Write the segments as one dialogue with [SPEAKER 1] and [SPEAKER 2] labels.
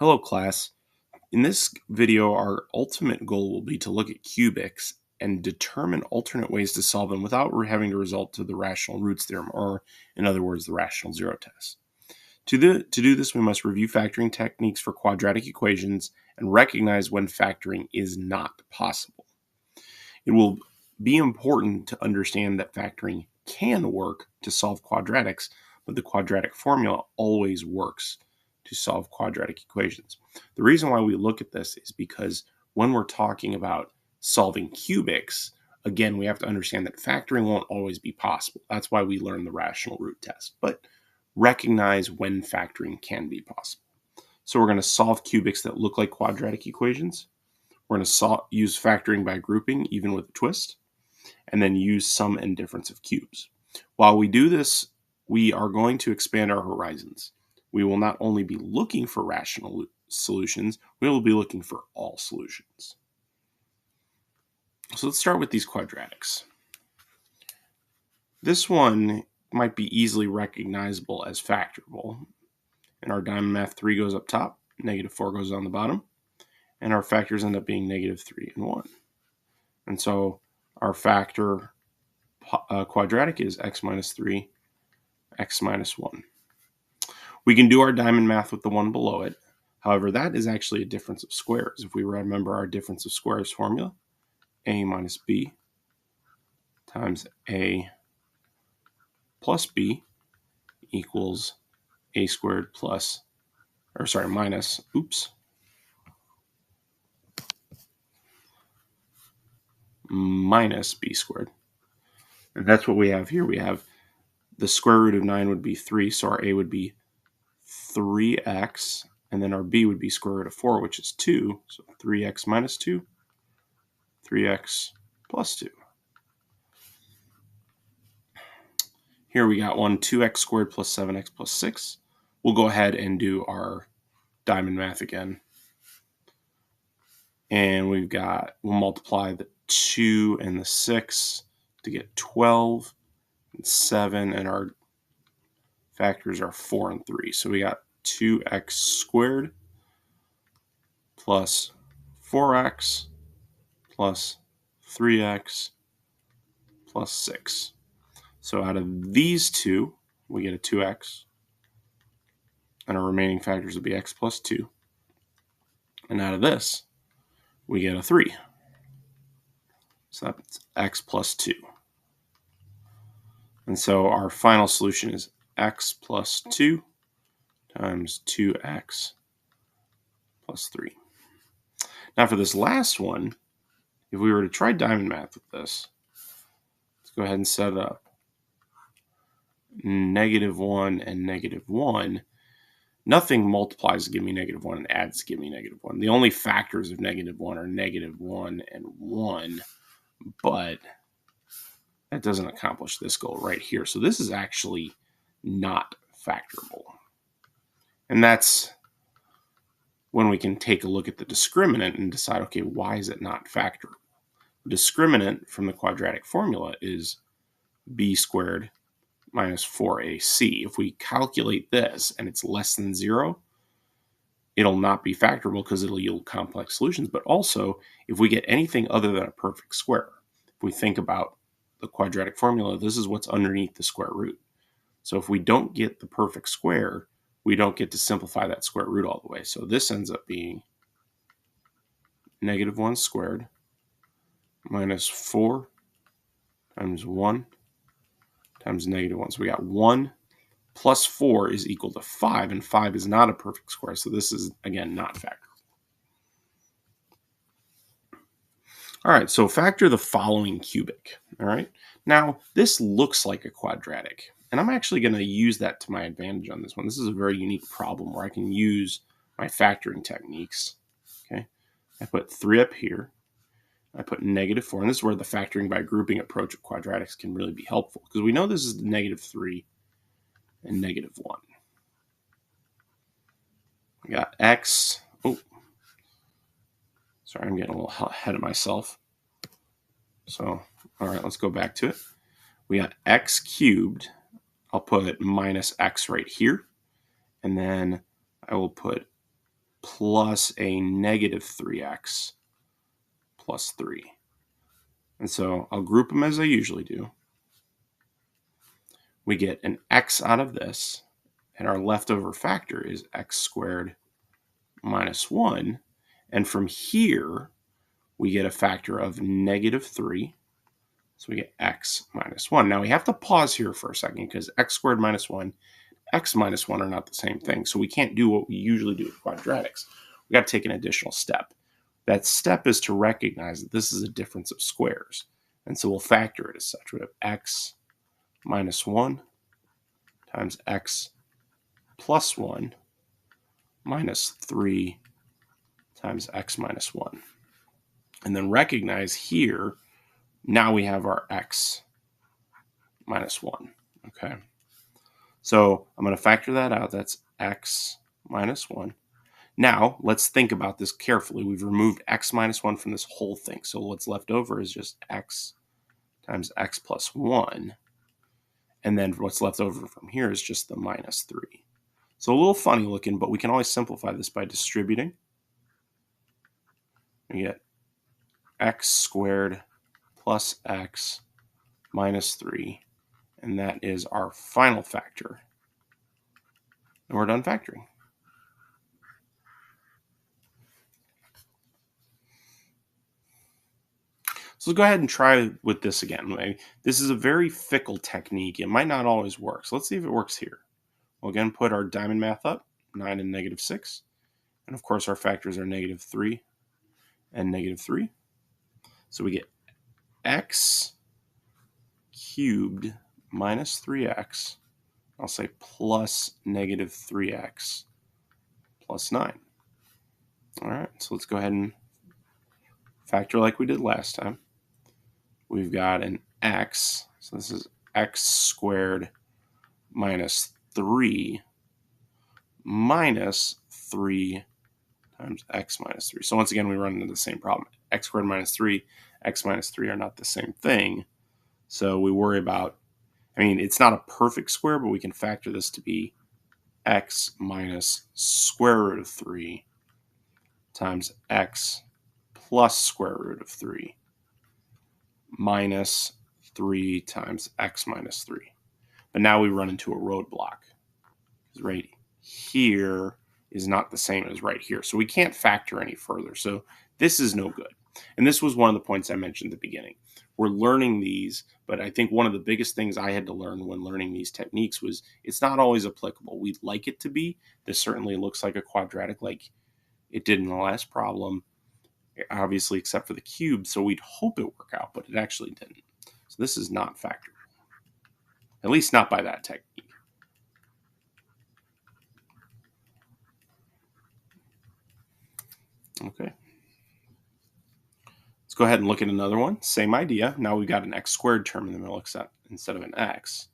[SPEAKER 1] Hello class. In this video, our ultimate goal will be to look at cubics and determine alternate ways to solve them without having to resort to the rational roots theorem, or in other words, the rational zero test. To do this, we must review factoring techniques for quadratic equations and recognize when factoring is not possible. It will be important to understand that factoring can work to solve quadratics, but the quadratic formula always works to solve quadratic equations. The reason why we look at this is because when we're talking about solving cubics, again, we have to understand that factoring won't always be possible. That's why we learn the rational root test, but recognize when factoring can be possible. So we're going to solve cubics that look like quadratic equations. We're going to use factoring by grouping, even with a twist, and then use sum and difference of cubes. While we do this, we are going to expand our horizons. We will not only be looking for rational solutions, we will be looking for all solutions. So let's start with these quadratics. This one might be easily recognizable as factorable. And our diamond math 3 goes up top, negative 4 goes on the bottom, and our factors end up being negative 3 and 1. And so our factor quadratic is x minus 3, x minus 1. We can do our diamond math with the one below it. However, that is actually a difference of squares. If we remember our difference of squares formula, a minus b times a plus b equals a squared minus b squared. And that's what we have here. We have the square root of 9 would be 3, so our a would be 3x, and then our b would be square root of 4, which is 2. So 3x minus 2, 3x plus 2. Here we got 2x squared plus 7x plus 6. We'll go ahead and do our diamond math again. And we'll multiply the 2 and the 6 to get 12 and 7, and our factors are 4 and 3. So we got 2x squared plus 4x plus 3x plus 6. So out of these two, we get a 2x, and our remaining factors will be x plus 2. And out of this, we get a 3. So that's x plus 2. And so our final solution is x plus 2 times 2x plus 3. Now for this last one, if we were to try diamond math with this, let's go ahead and set it up. -1 and -1. Nothing multiplies to give me -1 and adds to give me -1. The only factors of -1 are -1 and 1, but that doesn't accomplish this goal right here. So this is actually not factorable. And that's when we can take a look at the discriminant and decide, okay, why is it not factorable? The discriminant from the quadratic formula is b squared minus 4ac. If we calculate this and it's less than 0, it'll not be factorable because it'll yield complex solutions. But also, if we get anything other than a perfect square, if we think about the quadratic formula, this is what's underneath the square root. So if we don't get the perfect square, we don't get to simplify that square root all the way. So this ends up being -1 squared minus 4 times 1 times -1. So we got 1 plus 4 is equal to 5, and 5 is not a perfect square. So this is, again, not factorable. All right, so factor the following cubic. All right, now this looks like a quadratic, and I'm actually going to use that to my advantage on this one. This is a very unique problem where I can use my factoring techniques. Okay, I put 3 up here. I put -4, and this is where the factoring by grouping approach of quadratics can really be helpful, because we know this is -3 and -1. We got x. Oh, sorry, I'm getting a little ahead of myself. So, all right, let's go back to it. We got x cubed. I'll put minus x right here, and then I will put plus a negative 3x plus 3. And so I'll group them as I usually do. We get an x out of this, and our leftover factor is x squared minus 1. And from here, we get a factor of negative 3. So we get x minus 1. Now we have to pause here for a second because x squared minus 1, x minus 1 are not the same thing. So we can't do what we usually do with quadratics. We got to take an additional step. That step is to recognize that this is a difference of squares. And so we'll factor it as such. We have x minus 1 times x plus 1 minus 3 times x minus 1. And then recognize here, now we have our x minus 1. Okay. So I'm going to factor that out. That's x minus 1. Now, let's think about this carefully. We've removed x minus 1 from this whole thing. So what's left over is just x times x plus 1. And then what's left over from here is just the minus 3. So a little funny looking, but we can always simplify this by distributing. We get x squared plus x minus 3. And that is our final factor. And we're done factoring. So let's go ahead and try with this again. This is a very fickle technique. It might not always work. So let's see if it works here. We'll again put our diamond math up, 9 and negative 6. And of course our factors are negative 3 and negative 3. So we get x cubed minus 3x. I'll say plus negative 3x plus 9. All right, so let's go ahead and factor like we did last time. We've got an x, so this is x squared minus 3 minus 3 times x minus 3. So once again, we run into the same problem. X squared minus 3, x minus 3 are not the same thing. So we worry about, it's not a perfect square, but we can factor this to be x minus square root of 3 times x plus square root of 3 minus 3 times x minus 3. But now we run into a roadblock. Right here is not the same as right here. So we can't factor any further. So this is no good. And this was one of the points I mentioned at the beginning. We're learning these, but I think one of the biggest things I had to learn when learning these techniques was it's not always applicable. We'd like it to be. This certainly looks like a quadratic like it did in the last problem, obviously except for the cube. So we'd hope it worked out, but it actually didn't. So this is not factorable, at least not by that technique. Okay. Let's go ahead and look at another one. Same idea. Now we've got an x squared term in the middle instead of an x.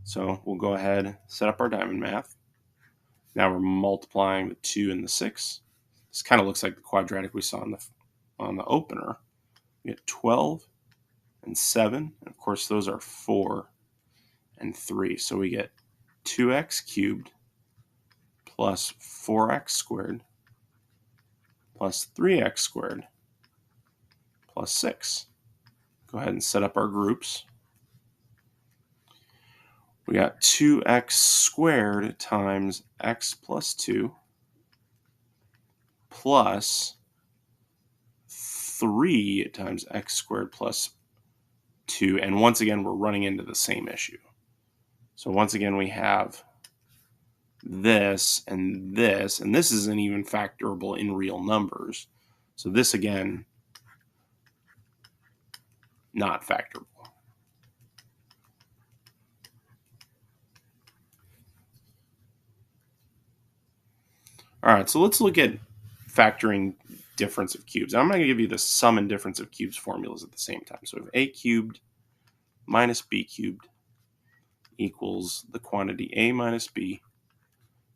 [SPEAKER 1] So we'll go ahead, set up our diamond math. Now we're multiplying the 2 and the 6. This kind of looks like the quadratic we saw on the opener. We get 12 and 7. And of course, those are 4 and 3. So we get 2x cubed plus 4x squared plus 3x squared plus 6. Go ahead and set up our groups. We got 2x squared times x plus 2 plus 3 times x squared plus 2. And once again, we're running into the same issue. So once again, we have this, and this isn't even factorable in real numbers. So this, again, not factorable. All right, so let's look at factoring difference of cubes. I'm going to give you the sum and difference of cubes formulas at the same time. So we have a cubed minus b cubed equals the quantity a minus b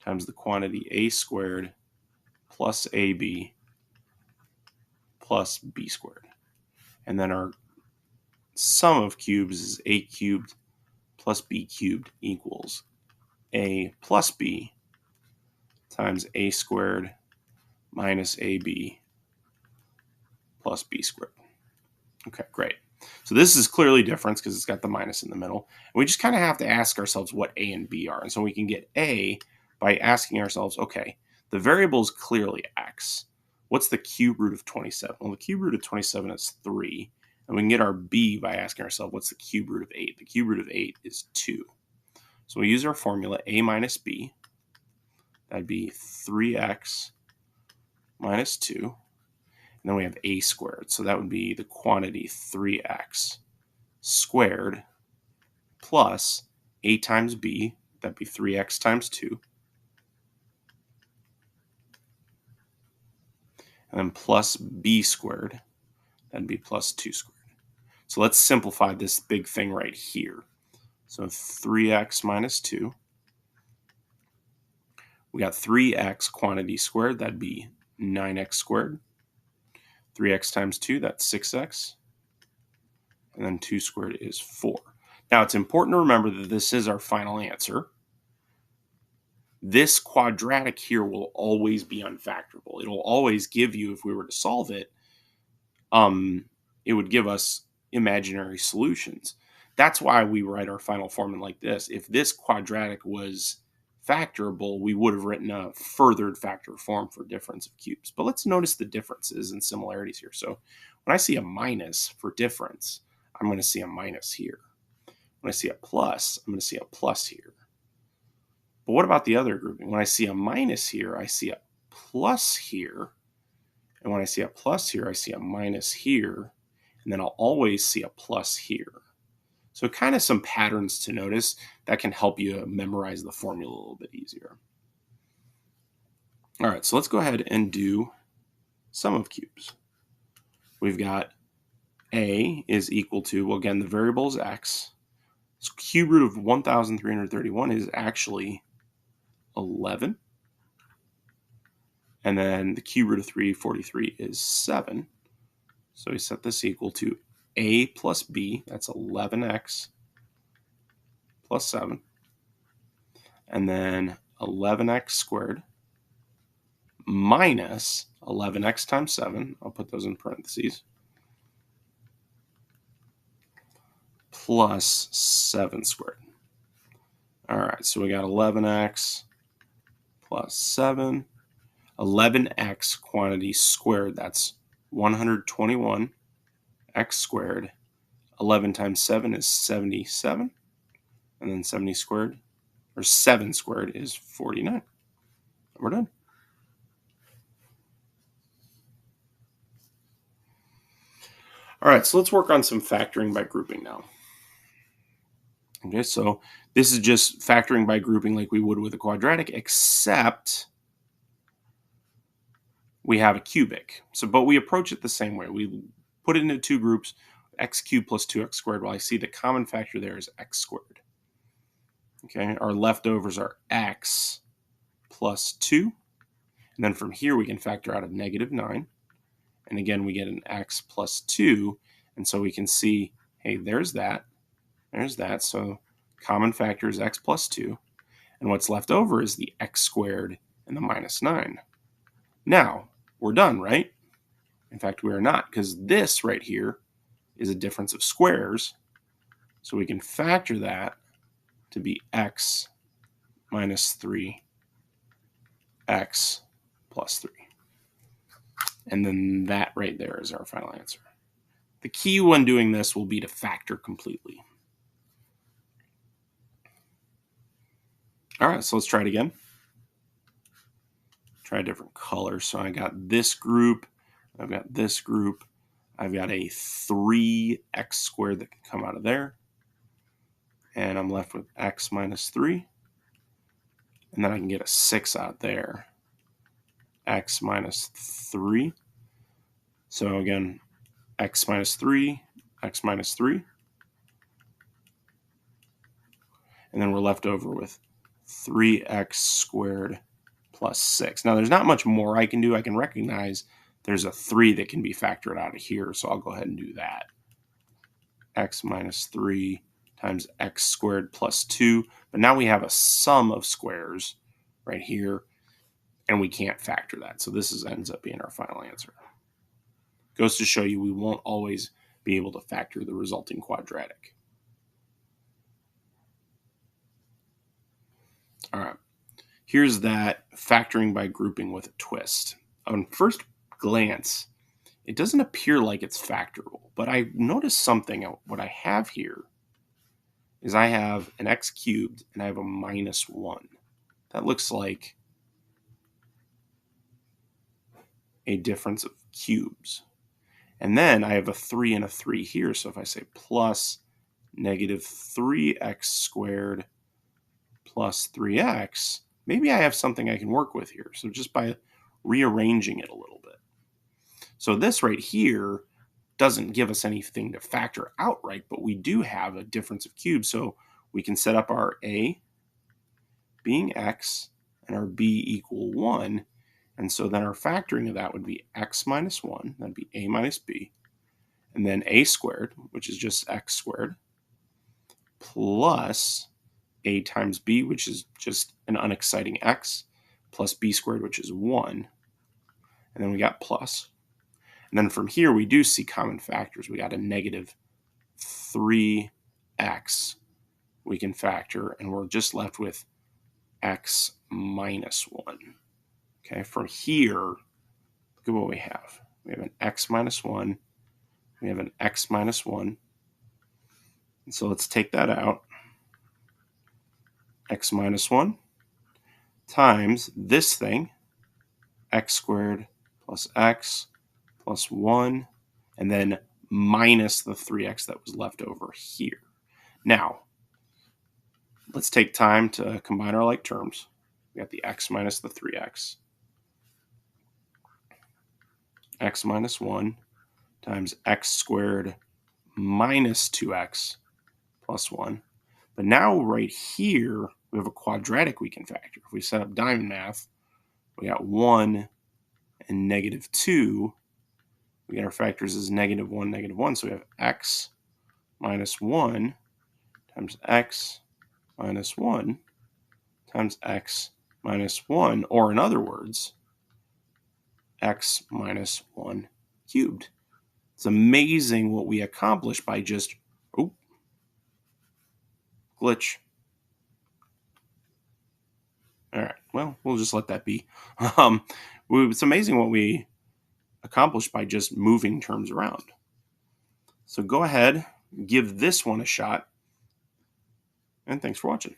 [SPEAKER 1] times the quantity a squared plus ab plus b squared. And then our sum of cubes is a cubed plus b cubed equals a plus b times a squared minus AB plus B squared. Okay, great. So this is clearly difference because it's got the minus in the middle. And we just kind of have to ask ourselves what A and B are. And so we can get A by asking ourselves, okay, the variable is clearly X. What's the cube root of 27? Well, the cube root of 27 is 3. And we can get our B by asking ourselves, what's the cube root of 8? The cube root of 8 is 2. So we use our formula A minus B. That'd be 3x minus 2. And then we have A squared. So that would be the quantity 3x squared plus A times B. That'd be 3x times 2. And then plus B squared. That'd be plus 2 squared. So let's simplify this big thing right here. So 3x minus 2. We got 3x quantity squared. That'd be 9x squared. 3x times 2, that's 6x. And then 2 squared is 4. Now, it's important to remember that this is our final answer. This quadratic here will always be unfactorable. It'll always give you, if we were to solve it, it would give us imaginary solutions. That's why we write our final formula like this. If this quadratic was factorable, we would have written a furthered factor form for difference of cubes. But let's notice the differences and similarities here. So when I see a minus for difference, I'm going to see a minus here. When I see a plus, I'm going to see a plus here. But what about the other grouping? When I see a minus here, I see a plus here. And when I see a plus here, I see a minus here. And then I'll always see a plus here. So kind of some patterns to notice that can help you memorize the formula a little bit easier. All right, so let's go ahead and do sum of cubes. We've got A is equal to, well, again, the variable is X. So cube root of 1,331 is actually 11. And then the cube root of 343 is 7. So we set this equal to A plus B, that's 11x plus 7. And then 11x squared minus 11x times 7. I'll put those in parentheses. Plus 7 squared. All right, so we got 11x plus 7. 11x quantity squared, that's 121x squared. 11 times 7 is 77. And then 70 squared, or 7 squared, is 49. And we're done. All right, so let's work on some factoring by grouping now. Okay, so this is just factoring by grouping like we would with a quadratic, except we have a cubic. So, but we approach it the same way. We put it into two groups, x cubed plus 2x squared. Well, I see the common factor there is x squared. Okay, our leftovers are x plus 2. And then from here, we can factor out a negative 9. And again, we get an x plus 2. And so we can see, hey, there's that. There's that. So common factor is x plus 2. And what's left over is the x squared and the minus 9. Now, we're done, right? In fact, we are not, because this right here is a difference of squares. So we can factor that to be x minus 3, x plus 3. And then that right there is our final answer. The key when doing this will be to factor completely. All right, so let's try it again. Try a different color. So I got this group. I've got this group. I've got a 3x squared that can come out of there. And I'm left with x minus 3. And then I can get a 6 out there. X minus 3. So again, x minus 3, x minus 3. And then we're left over with 3x squared plus 6. Now, there's not much more I can do. I can recognize there's a 3 that can be factored out of here, so I'll go ahead and do that. X minus 3 times x squared plus 2. But now we have a sum of squares right here. and we can't factor that. So this ends up being our final answer. Goes to show you we won't always be able to factor the resulting quadratic. All right, here's that factoring by grouping with a twist. On first glance, it doesn't appear like it's factorable, but I noticed something. What I have here is I have an x cubed and I have a minus 1. That looks like a difference of cubes. And then I have a 3 and a 3 here. So if I say plus negative 3x squared plus 3x, maybe I have something I can work with here. So just by rearranging it a little bit. So this right here doesn't give us anything to factor outright, but we do have a difference of cubes. So we can set up our a being x and our b equal 1. And so then our factoring of that would be x minus 1. That'd be a minus b. And then a squared, which is just x squared, plus a times b, which is just an unexciting x, plus b squared, which is 1. And then we got plus. And then from here, we do see common factors. We got a negative 3x we can factor, and we're just left with x minus 1. Okay, from here, look at what we have. We have an x minus 1. We have an x minus 1. And so let's take that out. X minus 1 times this thing, x squared plus x plus 1, and then minus the 3x that was left over here. Now, let's take time to combine our like terms. We got the x minus the 3x. X minus 1 times x squared minus 2x plus 1. But now right here, we have a quadratic we can factor. If we set up diamond math, we got 1 and negative 2. We get our factors as negative 1, negative 1. So we have x minus 1 times x minus 1 times x minus 1. Or in other words, x minus 1 cubed. It's amazing what we accomplish by just, glitch. All right, well, we'll just let that be. It's amazing what we accomplish by just moving terms around. So go ahead, give this one a shot, and thanks for watching.